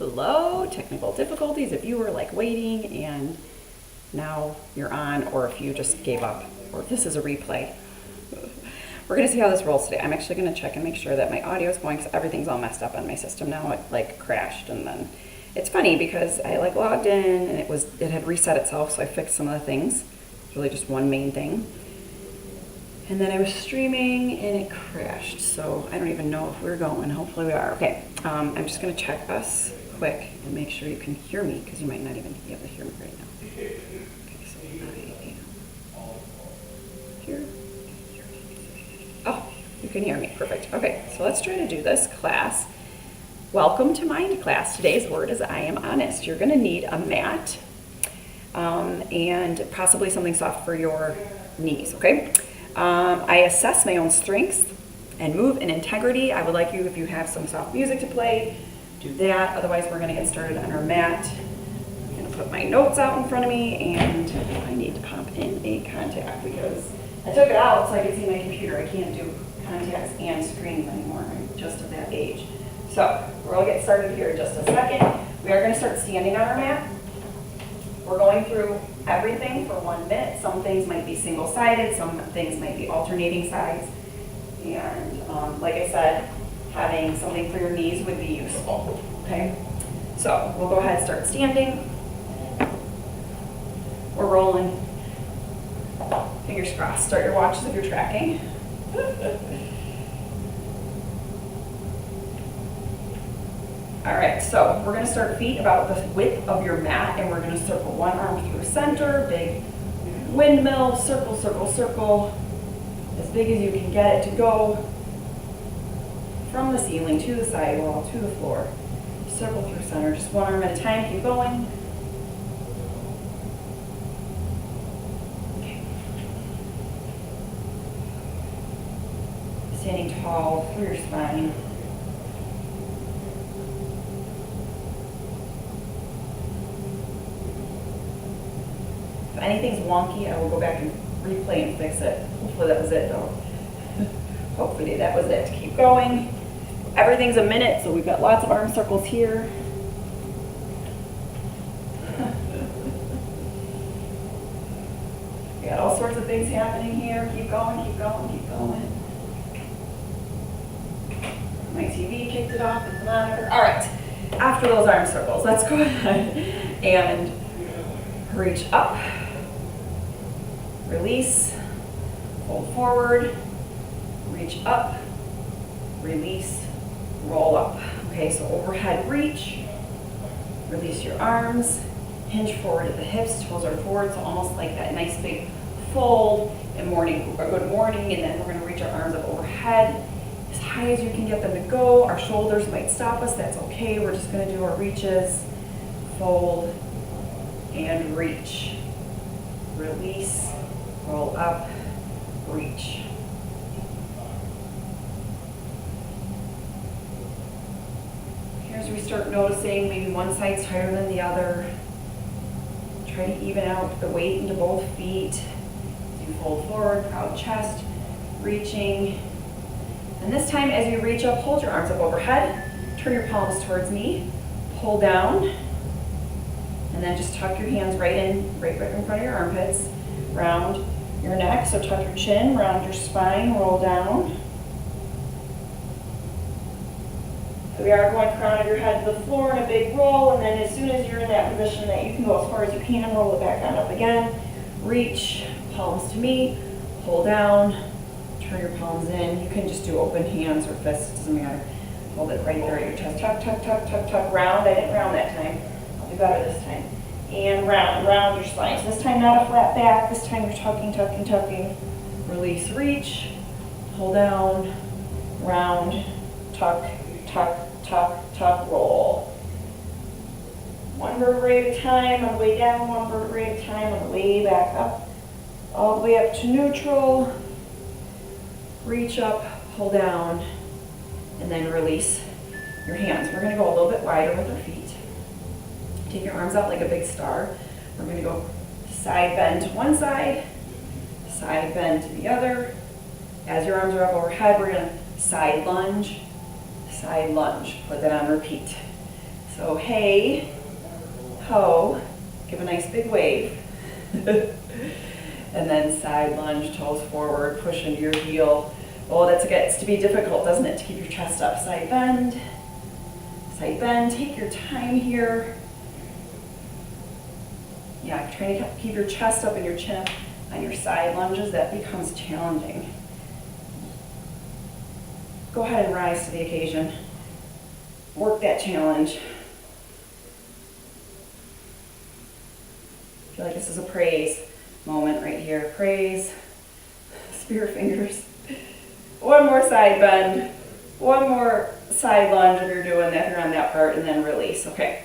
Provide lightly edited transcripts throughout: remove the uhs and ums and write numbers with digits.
Hello, technical difficulties. If you were like waiting and now you're on, or if you just gave up, or if this is a replay, we're gonna see how this rolls today. I'm actually gonna check and make sure that my audio is going because everything's all messed up on my system now. It like crashed, and then it's funny because I like logged in and it had reset itself, so I fixed some of the things. It's really just one main thing. And then I was streaming and it crashed, so I don't even know if we're going. Hopefully we are. Okay, I'm just gonna check us quick and make sure you can hear me because you might not even be able to hear me right now. Okay, so I am here. Oh, you can hear me, perfect. Okay, so let's try to do this class. Welcome to Mind class. Today's word is I am honest. You're gonna need a mat and possibly something soft for your knees, okay? I assess my own strengths and move in integrity. I would like you, if you have some soft music to play, do that. Otherwise, we're going to get started on our mat. I'm going to put my notes out in front of me, and I need to pop in a contact because I took it out so I could see my computer. I can't do contacts and screens anymore. I'm just of that age. So we're going to get started here in just a second. We are going to start standing on our mat. We're going through everything for 1 minute. Some things might be single-sided, some things might be alternating sides. And like I said, having something for your knees would be useful, okay? So we'll go ahead and start standing. We're rolling. Fingers crossed. Start your watches if you're tracking. All right, so we're gonna start feet about the width of your mat, and we're gonna circle one arm through center, big windmill, circle, circle, circle, as big as you can get it to go from the ceiling to the sidewall, to the floor. Circle through center, just one arm at a time, keep going. Okay. Standing tall through your spine. If anything's wonky, I will go back and replay and fix it. Hopefully that was it though. Hopefully that was it. Keep going. Everything's a minute, so we've got lots of arm circles here. We got all sorts of things happening here. Keep going, keep going, keep going. My TV kicked it off with the monitor. All right, after those arm circles, let's go ahead and reach up. Release, fold forward, reach up, release, roll up. Okay, so overhead reach, release your arms, hinge forward at the hips, toes are forward, so almost like that nice big fold and good morning, and then we're gonna reach our arms up overhead as high as you can get them to go. Our shoulders might stop us, that's okay. We're just gonna do our reaches, fold, and reach, release, roll up, reach. Here's where we start noticing maybe one side's tighter than the other. Try to even out the weight into both feet. As you fold forward, proud chest, reaching. And this time as you reach up, hold your arms up overhead, turn your palms towards me, pull down, and then just tuck your hands right in front of your armpits. Round your neck, so tuck your chin, round your spine, roll down. So we are going crown of your head to the floor in a big roll, and then as soon as you're in that position that you can go as far as you can, roll it back on up again. Reach, palms to me, pull down, turn your palms in. You can just do open hands or fists, doesn't matter. Hold it right there at your chest. Tuck, tuck, tuck, tuck, tuck, round. I didn't round that time. I'll do better this time. And round your spine. So this time not a flat back, this time you're tucking, tucking, tucking. Release, reach, pull down, round, tuck, tuck, tuck, tuck, roll. One vertebrae at a time, on the way down, one vertebrae at a time, on the way back up. All the way up to neutral. Reach up, pull down, and then release your hands. We're gonna go a little bit wider with our feet. Take your arms out like a big star. We're gonna go side bend to one side, side bend to the other. As your arms are up overhead, we're gonna side lunge, put that on repeat. So hey, ho, give a nice big wave. And then side lunge, toes forward, push into your heel. Oh, that gets to be difficult, doesn't it, to keep your chest up. Side bend, take your time here. Yeah, if you're trying to keep your chest up and your chin up on your side lunges, that becomes challenging. Go ahead and rise to the occasion. Work that challenge. I feel like this is a praise moment right here. Praise, spirit fingers. One more side bend. One more side lunge if you're doing that, if you're on that part, and then release. Okay.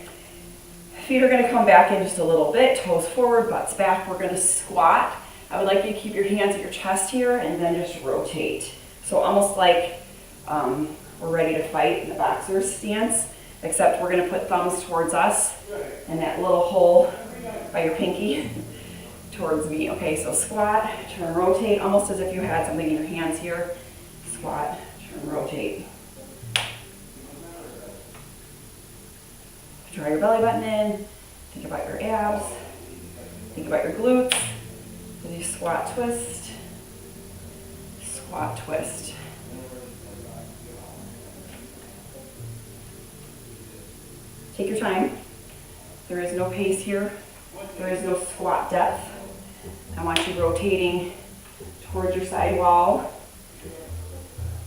Feet are going to come back in just a little bit. Toes forward, butts back. We're going to squat. I would like you to keep your hands at your chest here and then just rotate. So almost like we're ready to fight in the boxer's stance, except we're going to put thumbs towards us and that little hole by your pinky towards me. Okay, so squat, turn, rotate, almost as if you had something in your hands here. Squat, turn, rotate. Draw your belly button in. Think about your abs. Think about your glutes. As you squat, twist. Squat, twist. Take your time. There is no pace here. There is no squat depth. I want you rotating towards your side wall.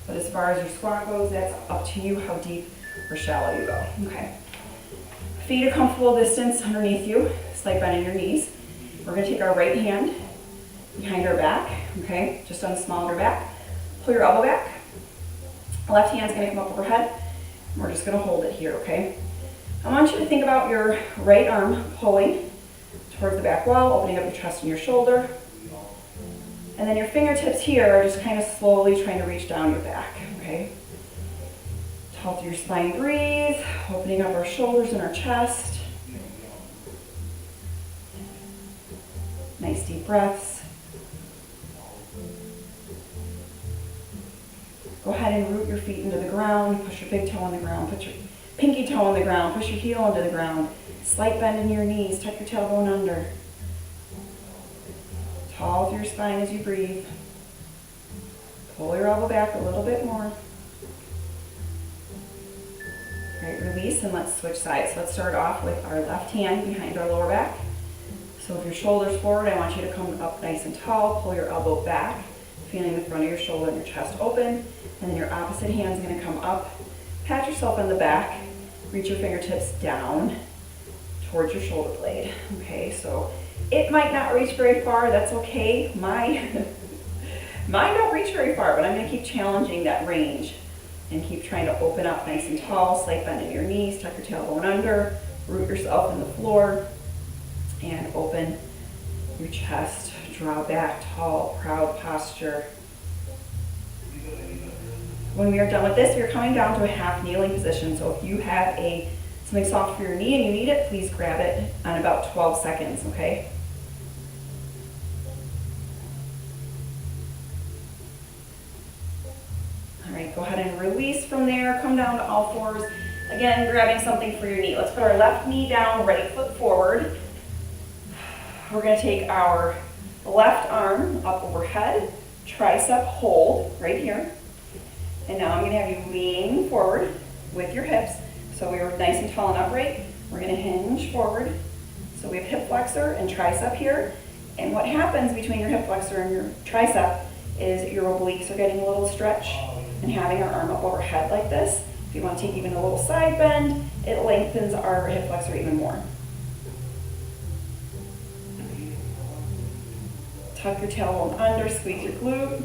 But as far as your squat goes, that's up to you how deep or shallow you go. Okay. Feet a comfortable distance underneath you. Slight bend in your knees. We're going to take our right hand behind our back. Okay, just on the small of your back. Pull your elbow back. Left hand's going to come up overhead. We're just going to hold it here. Okay. I want you to think about your right arm pulling towards the back wall, opening up your chest and your shoulder. And then your fingertips here are just kind of slowly trying to reach down your back, okay? Tall through your spine, breathe, opening up our shoulders and our chest. Nice deep breaths. Go ahead and root your feet into the ground, push your big toe on the ground, put your pinky toe on the ground, push your heel into the ground. Slight bend in your knees, tuck your tailbone under. Tall through your spine as you breathe. Pull your elbow back a little bit more. Great, release, and let's switch sides. So let's start off with our left hand behind our lower back. So if your shoulder's forward, I want you to come up nice and tall. Pull your elbow back, feeling the front of your shoulder and your chest open. And then your opposite hand's going to come up. Pat yourself on the back. Reach your fingertips down towards your shoulder blade. Okay, so it might not reach very far. That's okay. Mine don't reach very far, but I'm going to keep challenging that range and keep trying to open up nice and tall. Slight bend in your knees. Tuck your tailbone under. Root yourself in the floor. And open your chest. Draw back, tall, proud posture. When we are done with this, we are coming down to a half kneeling position. So if you have something soft for your knee and you need it, please grab it on about 12 seconds, okay? All right, go ahead and release from there. Come down to all fours. Again, grabbing something for your knee. Let's put our left knee down, right foot forward. We're going to take our left arm up overhead, tricep hold right here. And now I'm going to have you lean forward with your hips. So we were nice and tall and upright. We're going to hinge forward. So we have hip flexor and tricep here. And what happens between your hip flexor and your tricep is your obliques are getting a little stretch and having our arm up overhead like this. If you want to take even a little side bend, it lengthens our hip flexor even more. Tuck your tailbone under, squeeze your glute.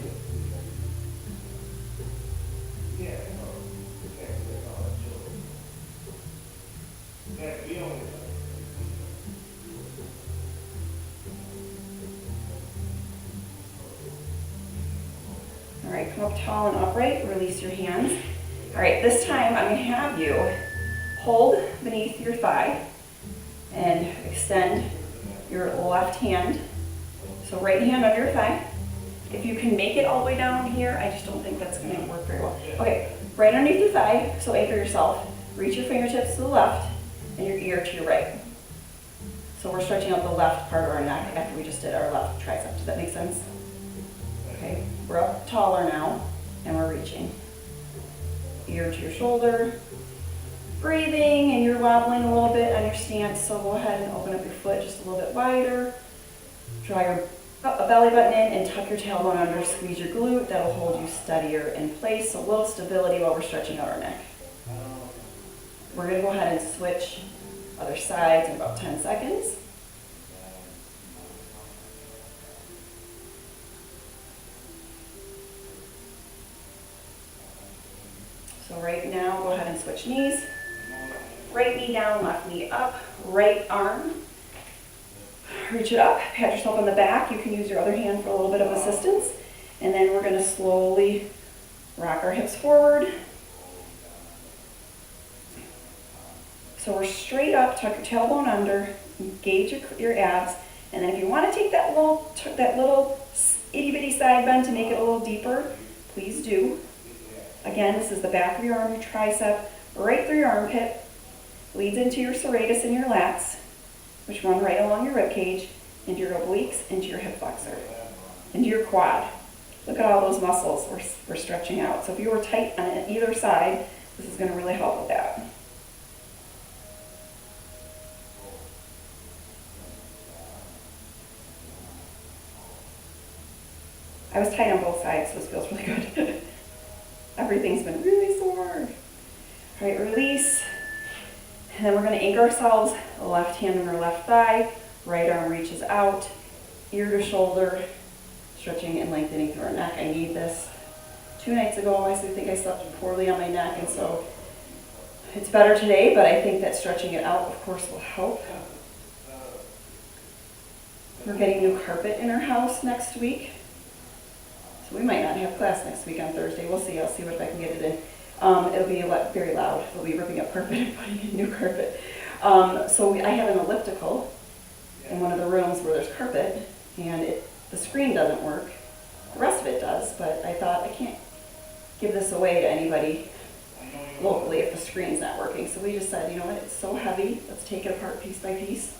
All right, come up tall and upright, release your hands. All right, this time I'm going to have you hold beneath your thigh and extend your left hand. So right hand under your thigh. If you can make it all the way down here, I just don't think that's going to work very well. Okay, right underneath your thigh, so anchor yourself. Reach your fingertips to the left. and your ear to your right. So we're stretching out the left part of our neck after we just did our left tricep. Does that make sense? Okay, we're up taller now, and we're reaching. Ear to your shoulder. Breathing, and you're wobbling a little bit on your stance, so go ahead and open up your foot just a little bit wider. Draw your belly button in and tuck your tailbone under, squeeze your glute. That'll hold you steadier in place, so a little stability while we're stretching out our neck. We're going to go ahead and switch other sides in about 10 seconds. So right now, go ahead and switch knees. Right knee down, left knee up, right arm. Reach it up, pat yourself on the back. You can use your other hand for a little bit of assistance. And then we're going to slowly rock our hips forward. So we're straight up, tuck your tailbone under, engage your abs. And then if you want to take that little itty bitty side bend to make it a little deeper, please do. Again, this is the back of your arm, your tricep, right through your armpit. Leads into your serratus and your lats, which run right along your rib cage, into your obliques, into your hip flexor, into your quad. Look at all those muscles we're stretching out. So if you were tight on either side, this is going to really help with that. I was tight on both sides, so this feels really good. Everything's been really sore. All right, release. And then we're going to anchor ourselves, left hand on our left thigh, right arm reaches out, ear to shoulder, stretching and lengthening through our neck. I need this. 2 nights ago, I think I slept poorly on my neck, and so it's better today, but I think that stretching it out, of course, will help. We're getting new carpet in our house next week, so we might not have class next week on Thursday. We'll see. I'll see if I can get it in. It'll be very loud. We'll be ripping up carpet and putting in new carpet. I have an elliptical in one of the rooms where there's carpet, and the screen doesn't work. The rest of it does, but I thought I can't give this away to anybody locally if the screen's not working. So we just said, you know what, it's so heavy, let's take it apart piece by piece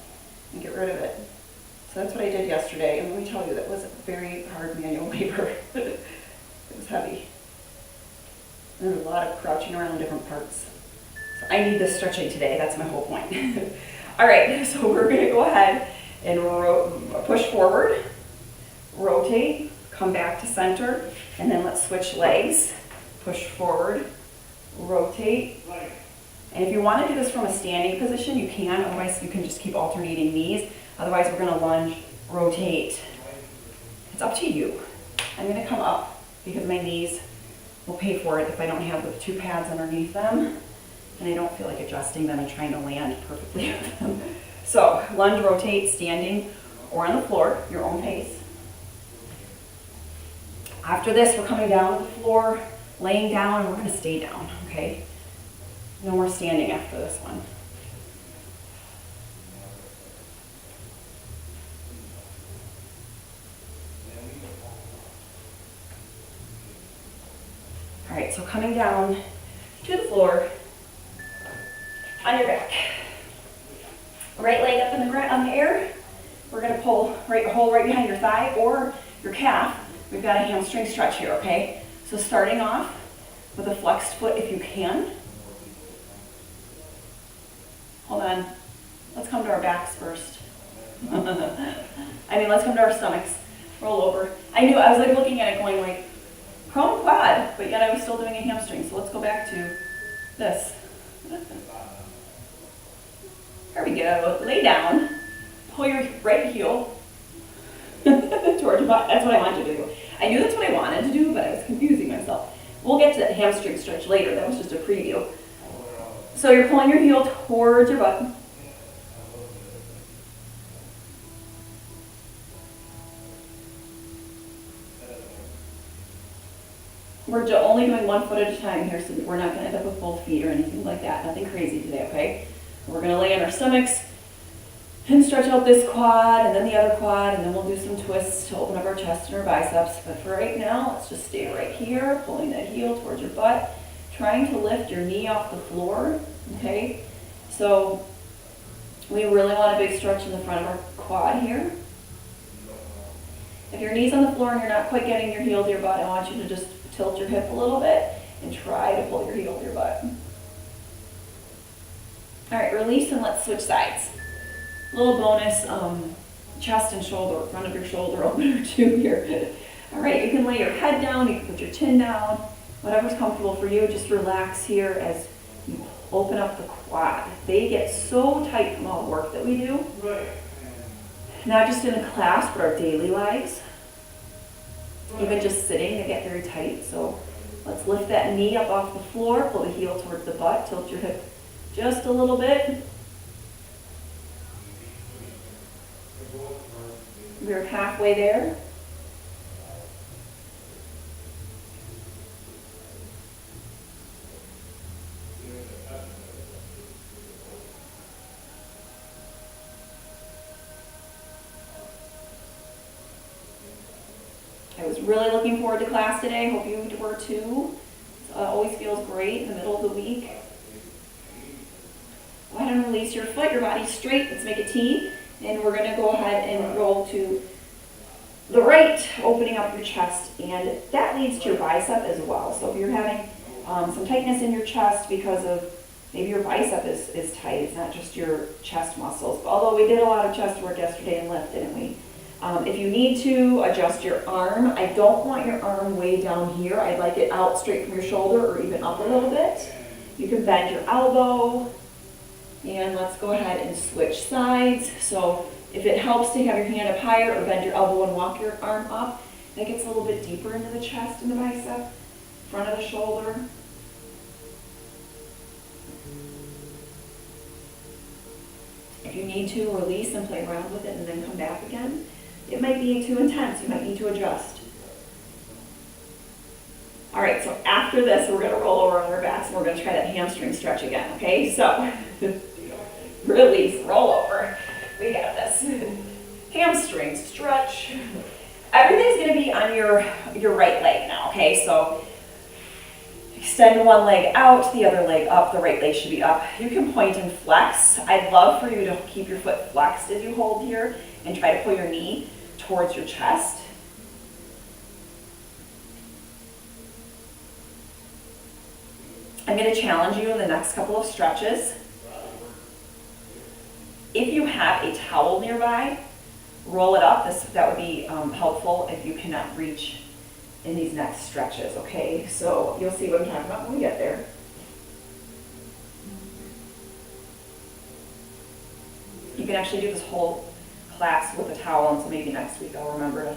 and get rid of it. So that's what I did yesterday, and let me tell you, that was very hard manual labor. It was heavy. There's a lot of crouching around different parts. So I need this stretching today. That's my whole point. All right, so we're going to go ahead and push forward, rotate, come back to center, and then let's switch legs. Push forward, rotate. And if you want to do this from a standing position, you can. Otherwise, you can just keep alternating knees. Otherwise, we're going to lunge, rotate. It's up to you. I'm going to come up because my knees will pay for it if I don't have the 2 pads underneath them, and I don't feel like adjusting them and trying to land perfectly with them. So lunge, rotate, standing or on the floor, your own pace. After this, we're coming down to the floor, laying down, and we're going to stay down, okay? No more standing after this one. All right, so coming down to the floor, on your back. Right leg up in the air. We're going to pull a hole right behind your thigh or your calf. We've got a hamstring stretch here, okay? So starting off with a flexed foot if you can. Hold on. Let's come to our backs first. Let's come to our stomachs. Roll over. I was like looking at it going like, prone quad, but yet I was still doing a hamstring. So let's go back to this. There we go. Lay down. Pull your right heel towards your butt. That's what I wanted to do. I knew that's what I wanted to do, but I was confusing myself. We'll get to that hamstring stretch later. That was just a preview. So you're pulling your heel towards your butt. We're only doing 1 foot at a time here, so we're not going to end up with both feet or anything like that. Nothing crazy today, okay? We're going to lay on our stomachs and stretch out this quad and then the other quad, and then we'll do some twists to open up our chest and our biceps. But for right now, let's just stay right here, pulling that heel towards your butt, trying to lift your knee off the floor, okay? So We really want a big stretch in the front of our quad here. If your knee's on the floor and you're not quite getting your heel to your butt, I want you to just tilt your hip a little bit and try to pull your heel to your butt. All right, release and let's switch sides. A little bonus chest and shoulder, front of your shoulder opener too here. All right, you can lay your head down, you can put your chin down, whatever's comfortable for you. Just relax here as you open up the quad. They get so tight from all the work that we do. Not just in a class, but our daily lives. Even just sitting, they get very tight. So let's lift that knee up off the floor, pull the heel towards the butt, tilt your hip just a little bit. We're halfway there. I was really looking forward to class today. Hope you were too. Always feels great in the middle of the week. Go ahead and release your foot. Your body's straight. Let's make a T. And we're going to go ahead and roll to the right, opening up your chest. And that leads to your bicep as well. So if you're having some tightness in your chest because of maybe your bicep is tight, it's not just your chest muscles. Although we did a lot of chest work yesterday and lift, didn't we? If you need to adjust your arm, I don't want your arm way down here. I'd like it out straight from your shoulder or even up a little bit. You can bend your elbow. And let's go ahead and switch sides. So if it helps to have your hand up higher or bend your elbow and walk your arm up, that gets a little bit deeper into the chest and the bicep, front of the shoulder. If you need to, release and play around with it and then come back again. It might be too intense. You might need to adjust. All right, so after this, we're going to roll over on our backs and we're going to try that hamstring stretch again, okay? So release, roll over. We got this. Hamstring stretch. Everything's going to be on your right leg now, okay? So extend one leg out, the other leg up, the right leg should be up. You can point and flex. I'd love for you to keep your foot flexed as you hold here and try to pull your knee towards your chest. I'm going to challenge you in the next couple of stretches. If you have a towel nearby, roll it up. That would be helpful if you cannot reach in these next stretches, okay? So you'll see what I'm talking about when we get there. You can actually do this whole class with a towel, and so maybe next week I'll remember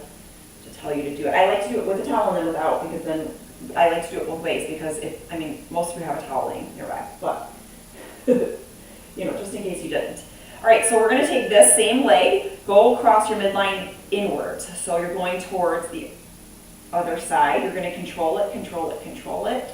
to tell you to do it. I like to do it with a towel and then without, because then I like to do it both ways, because most of you have a towel laying nearby, but just in case you didn't. All right, so we're going to take this same leg, go across your midline inwards. So you're going towards the other side. You're going to control it, control it, control it.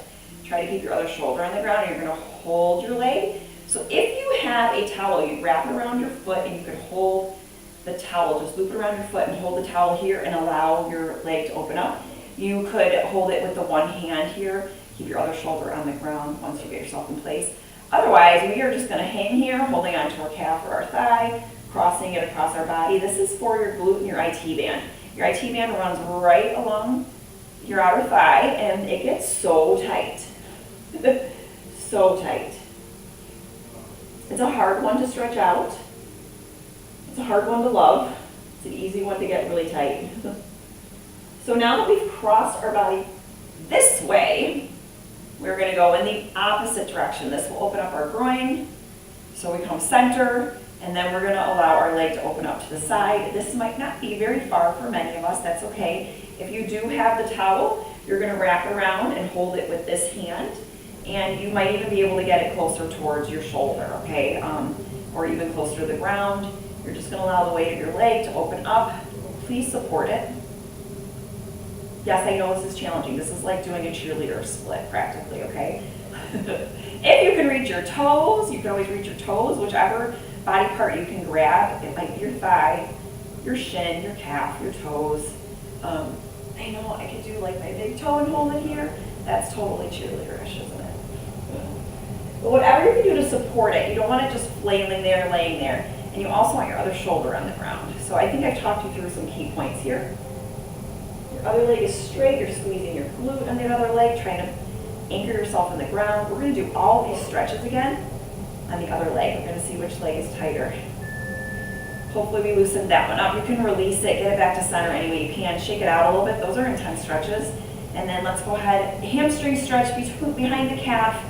Try to keep your other shoulder on the ground, and you're going to hold your leg. So if you have a towel, you wrap it around your foot, and you could hold the towel, just loop it around your foot and hold the towel here and allow your leg to open up. You could hold it with the one hand here, keep your other shoulder on the ground once you get yourself in place. Otherwise, we are just going to hang here, holding onto our calf or our thigh, crossing it across our body. This is for your glute and your IT band. Your IT band runs right along your outer thigh, and it gets so tight. So tight. It's a hard one to stretch out. It's a hard one to love. It's an easy one to get really tight. So now that we've crossed our body this way, we're going to go in the opposite direction. This will open up our groin. So we come center, and then we're going to allow our leg to open up to the side. This might not be very far for many of us. That's okay. If you do have the towel, you're going to wrap around and hold it with this hand. And you might even be able to get it closer towards your shoulder, okay? Or even closer to the ground. You're just going to allow the weight of your leg to open up. Please support it. Yes, I know this is challenging. This is like doing a cheerleader split practically, okay? If you can reach your toes, you can always reach your toes, whichever body part you can grab. It might be your thigh, your shin, your calf, your toes. I know I could do like my big toe and hold it here. That's totally cheerleaderish, isn't it? But whatever you can do to support it, you don't want it just flailing there, laying there. And you also want your other shoulder on the ground. So I think I've talked you through some key points here. Your other leg is straight, you're squeezing your glute on the other leg, trying to anchor yourself in the ground. We're gonna do all these stretches again on the other leg. We're gonna see which leg is tighter. Hopefully we loosened that one up. You can release it, get it back to center any way you can, shake it out a little bit. Those are intense stretches. And then let's go ahead, hamstring stretch behind the calf,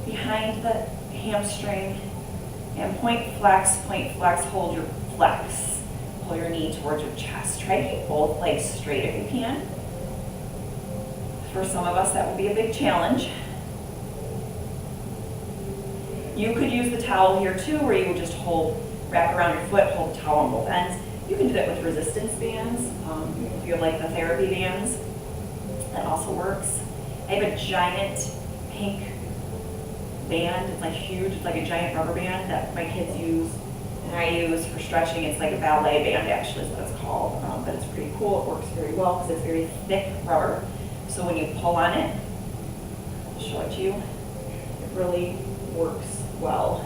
behind the hamstring, and point flex, hold your flex. Pull your knee towards your chest. Try to keep both legs straight if you can. For some of us, that will be a big challenge. You could use the towel here too, where you would just wrap around your foot, hold the towel on both ends. You can do that with resistance bands. If you have like the therapy bands, that also works. I have a giant pink band. It's like huge. It's like a giant rubber band that my kids use and I use for stretching. It's like a ballet band actually is what it's called. But it's pretty cool. It works very well because it's very thick rubber. So when you pull on it, I'll show it to you, it really works well.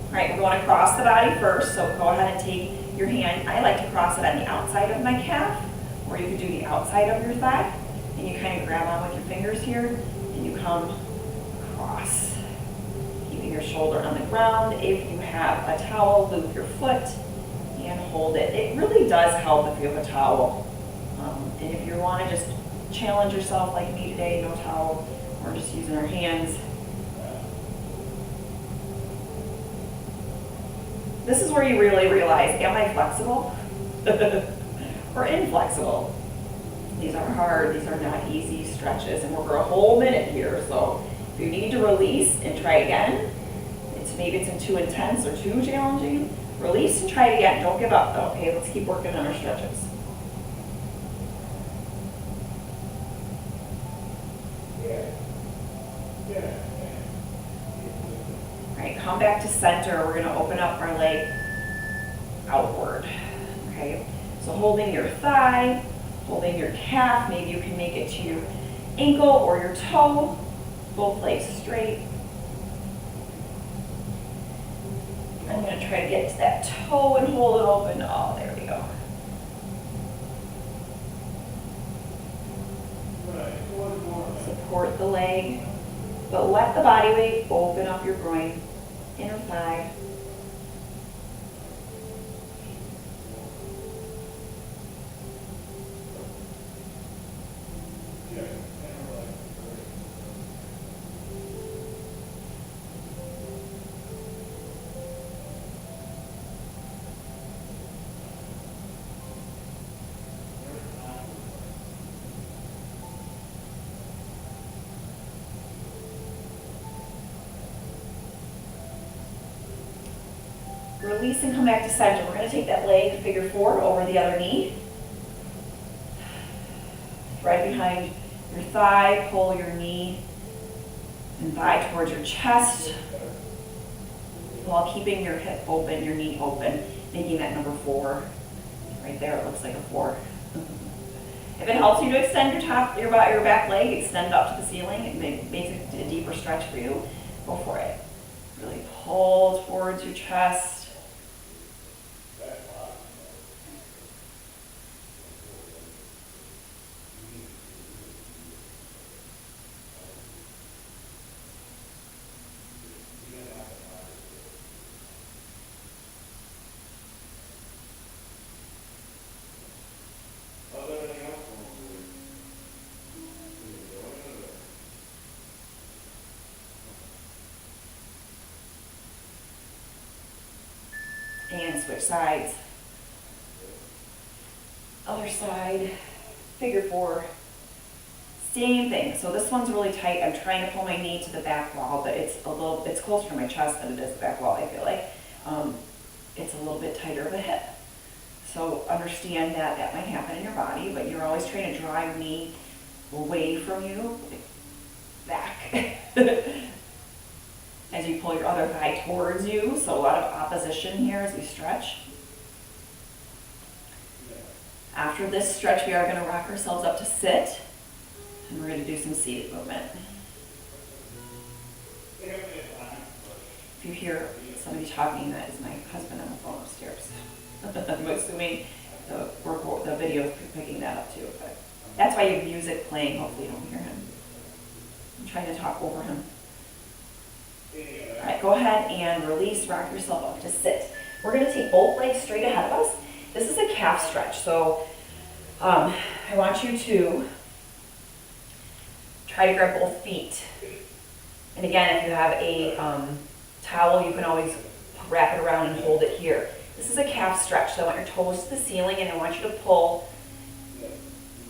All right, we're going to cross the body first. So go ahead and take your hand. I like to cross it on the outside of my calf, or you could do the outside of your thigh. And you kind of grab on with your fingers here, and you come across, keeping your shoulder on the ground. If you have a towel, loop your foot and hold it. It really does help if you have a towel. And if you want to just challenge yourself like me today, no towel, or just using our hands. This is where you really realize, am I flexible or inflexible? These are hard, these are not easy stretches, and we're for a whole minute here, so if you need to release and try again, maybe it's too intense or too challenging, release and try it again. Don't give up though, okay? Let's keep working on our stretches. All right, come back to center. We're gonna open up our leg outward, okay? So holding your thigh, holding your calf, maybe you can make it to your ankle or your toe, both legs straight. I'm going to try to get to that toe and hold it open. Oh, there we go. Support the leg, but let the body weight open up your groin, inner thigh. Release and come back to center. We're going to take that leg, figure four, over the other knee. Right behind your thigh, pull your knee and thigh towards your chest while keeping your hip open, your knee open, making that number four. Right there, it looks like a four. If it helps you to extend your back leg, extend up to the ceiling, it makes it a deeper stretch for you, go for it. Really pull towards your chest. And switch sides. Other side, figure four. Same thing. So this one's really tight. I'm trying to pull my knee to the back wall, but it's closer to my chest than it is the back wall, I feel like. It's a little bit tighter of a hip. So understand that that might happen in your body, but you're always trying to draw your knee away from you, back. As you pull your other thigh towards you, so a lot of opposition here as we stretch. After this stretch, we are going to rock ourselves up to sit, and we're going to do some seated movement. If you hear somebody talking, that is my husband on the phone upstairs. I'm assuming the video is picking that up too, but that's why you have music playing. Hopefully you don't hear him. I'm trying to talk over him. All right, go ahead and release, rock yourself up to sit. We're gonna take both legs straight ahead of us. This is a calf stretch, so I want you to try to grab both feet. And again, if you have a towel, you can always wrap it around and hold it here. This is a calf stretch, so I want your toes to the ceiling, and I want you to pull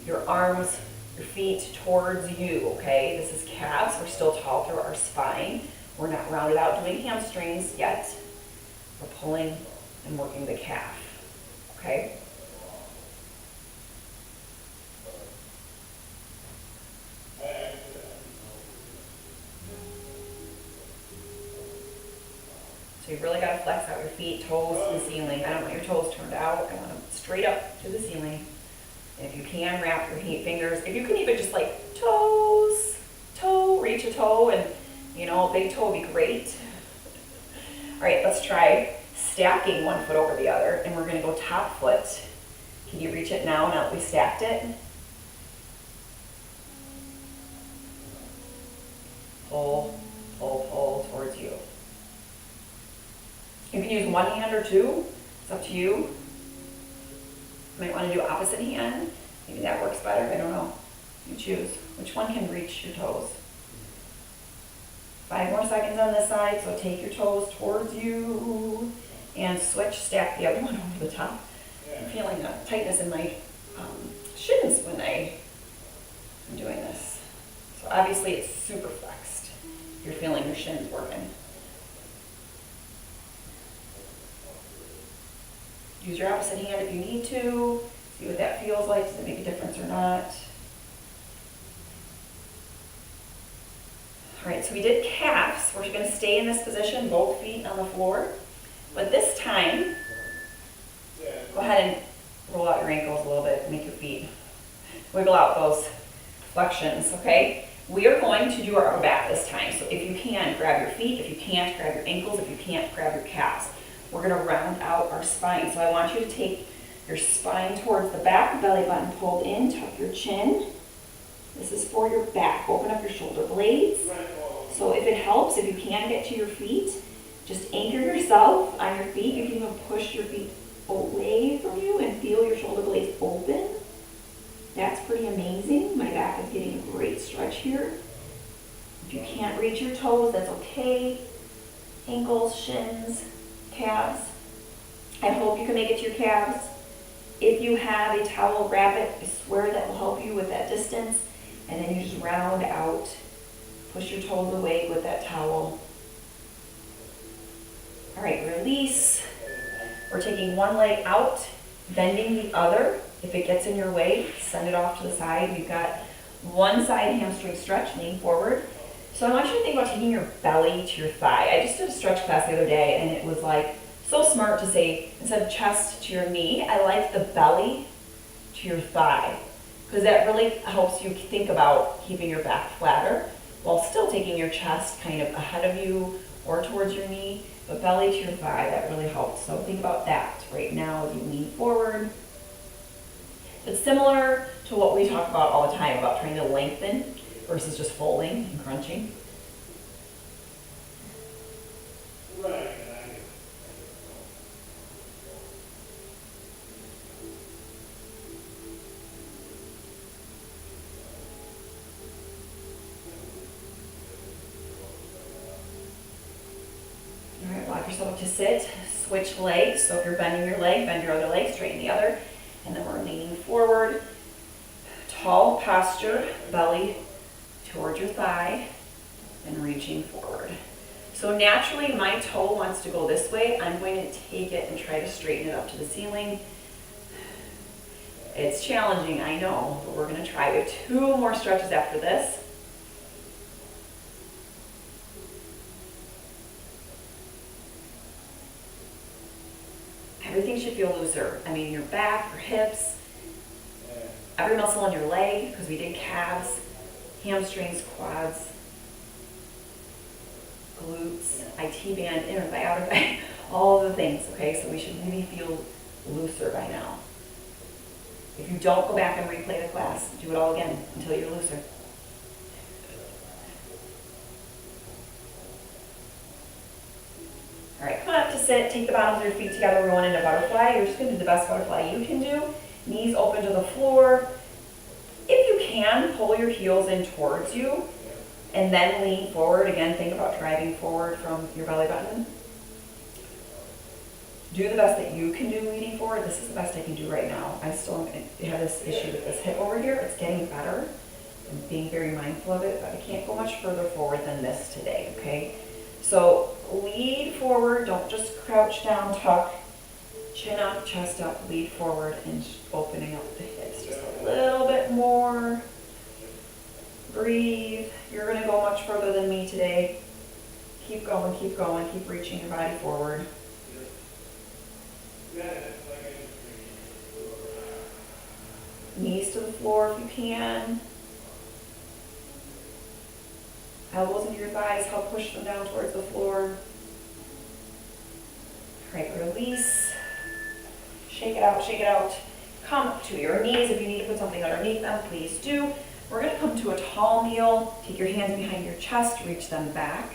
your arms, your feet towards you, okay? This is calves. We're still tall through our spine. We're not rounded out doing hamstrings yet. We're pulling and working the calf, okay? So you've really got to flex out your feet, toes to the ceiling. I don't want your toes turned out. I want them straight up to the ceiling. And if you can, wrap your fingers. If you can even just like reach a toe, and you know, a big toe would be great. All right, let's try stacking one foot over the other, and we're gonna go top foot. Can you reach it now that we stacked it? Pull, pull, pull towards you. You can use one hand or two, it's up to you. You might want to do opposite hand. Maybe that works better, I don't know. You choose. Which one can reach your toes? 5 more seconds on this side, so take your toes towards you and switch, stack the other one over the top. I'm feeling a tightness in my shins when I'm doing this. So obviously it's super flexed. You're feeling your shins working. Use your opposite hand if you need to. See what that feels like. Does it make a difference or not? All right, so we did calves. We're going to stay in this position, both feet on the floor. But this time, go ahead and roll out your ankles a little bit. Make your feet wiggle out those flexions, okay? We are going to do our upper back this time. So if you can, grab your feet. If you can't, grab your ankles. If you can't, grab your calves. We're going to round out our spine. So I want you to take your spine towards the back, belly button pulled in, tuck your chin. This is for your back. Open up your shoulder blades. So if it helps, if you can get to your feet, just anchor yourself on your feet. You can even push your feet away from you and feel your shoulder blades open. That's pretty amazing. My back is getting a great stretch here. If you can't reach your toes, that's okay. Ankles, shins, calves. I hope you can make it to your calves. If you have a towel, wrap it. I swear that will help you with that distance. And then you just round out. Push your toes away with that towel. All right, release. We're taking one leg out, bending the other. If it gets in your way, send it off to the side. We've got one side hamstring stretch, lean forward. So I want you to think about taking your belly to your thigh. I just did a stretch class the other day, and it was like so smart to say, instead of chest to your knee, I like the belly to your thigh, because that really helps you think about keeping your back flatter while still taking your chest kind of ahead of you or towards your knee, but belly to your thigh, that really helps. So think about that right now as you lean forward. It's similar to what we talk about all the time about trying to lengthen versus just folding and crunching. All right, walk yourself up to sit, switch legs. So if you're bending your leg, bend your other leg, straighten the other. And then we're leaning forward, tall posture, belly towards your thigh, and reaching forward. So naturally, my toe wants to go this way. I'm going to take it and try to straighten it up to the ceiling. It's challenging, I know, but we're going to try. We have 2 more stretches after this. Everything should feel looser. I mean, your back, your hips, every muscle in your leg, because we did calves, hamstrings, quads. glutes, IT band, inner thigh, outer thigh, all of the things, okay? So we should really feel looser by now. If you don't, go back and replay the class. Do it all again until you're looser. All right, come on up to sit. Take the bottoms of your feet together. We're going into butterfly. You're just going to do the best butterfly you can do. Knees open to the floor. If you can, pull your heels in towards you and then lean forward. Again, think about driving forward from your belly button. Do the best that you can do leaning forward. This is the best I can do right now. I still have this issue with this hip over here. It's getting better. I'm being very mindful of it, but I can't go much further forward than this today, okay? So lead forward. Don't just crouch down, tuck. Chin up, chest up, lead forward, and opening up the hips just a little bit more. Breathe. You're going to go much further than me today. Keep going, keep reaching your body forward. Knees to the floor if you can. Elbows into your thighs, help push them down towards the floor. All right, release. Shake it out, shake it out. Come to your knees. If you need to put something underneath them, please do. We're going to come to a tall kneel. Take your hands behind your chest, reach them back.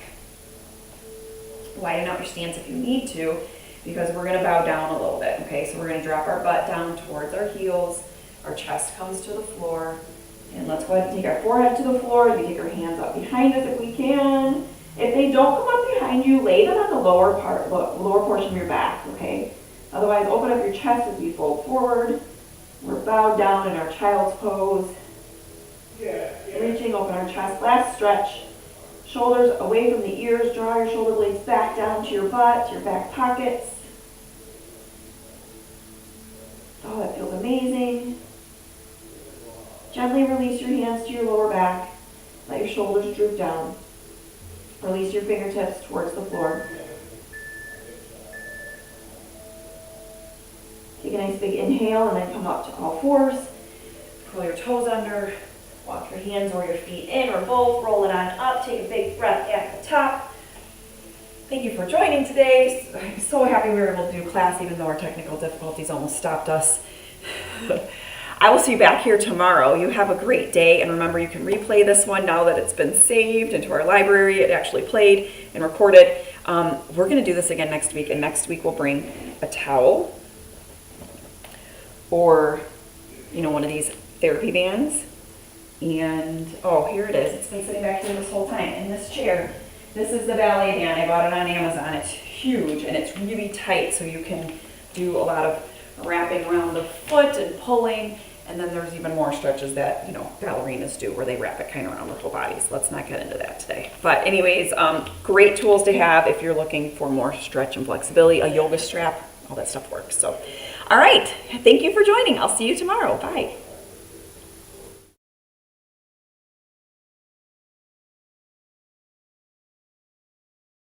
Widen out your stance if you need to, because we're going to bow down a little bit, okay? So we're going to drop our butt down towards our heels. Our chest comes to the floor. And let's go ahead and take our forehead to the floor. We take our hands up behind us if we can. If they don't come up behind you, lay them on the lower portion of your back, okay? Otherwise, open up your chest as we fold forward. We're bowed down in our child's pose. Reaching, open our chest. Last stretch. Shoulders away from the ears. Draw your shoulder blades back down to your butt, your back pockets. Oh, that feels amazing. Gently release your hands to your lower back. Let your shoulders droop down. Release your fingertips towards the floor. Take a nice big inhale and then come up to all fours. Pull your toes under. Walk your hands or your feet in or both. Roll it on up. Take a big breath at the top. Thank you for joining today. I'm so happy we were able to do class even though our technical difficulties almost stopped us. I will see you back here tomorrow. You have a great day, and remember you can replay this one now that it's been saved into our library. It actually played and recorded. We're going to do this again next week, and next week we'll bring a towel or, one of these therapy bands. And, oh, here it is. It's been sitting back here this whole time in this chair. This is the ballet band. I bought it on Amazon. It's huge, and it's really tight, so you can do a lot of wrapping around the foot and pulling. And then there's even more stretches that, ballerinas do where they wrap it kind of around their whole bodies. Let's not get into that today. But anyways, great tools to have if you're looking for more stretch and flexibility. A yoga strap, all that stuff works. So, all right. Thank you for joining. I'll see you tomorrow. Bye.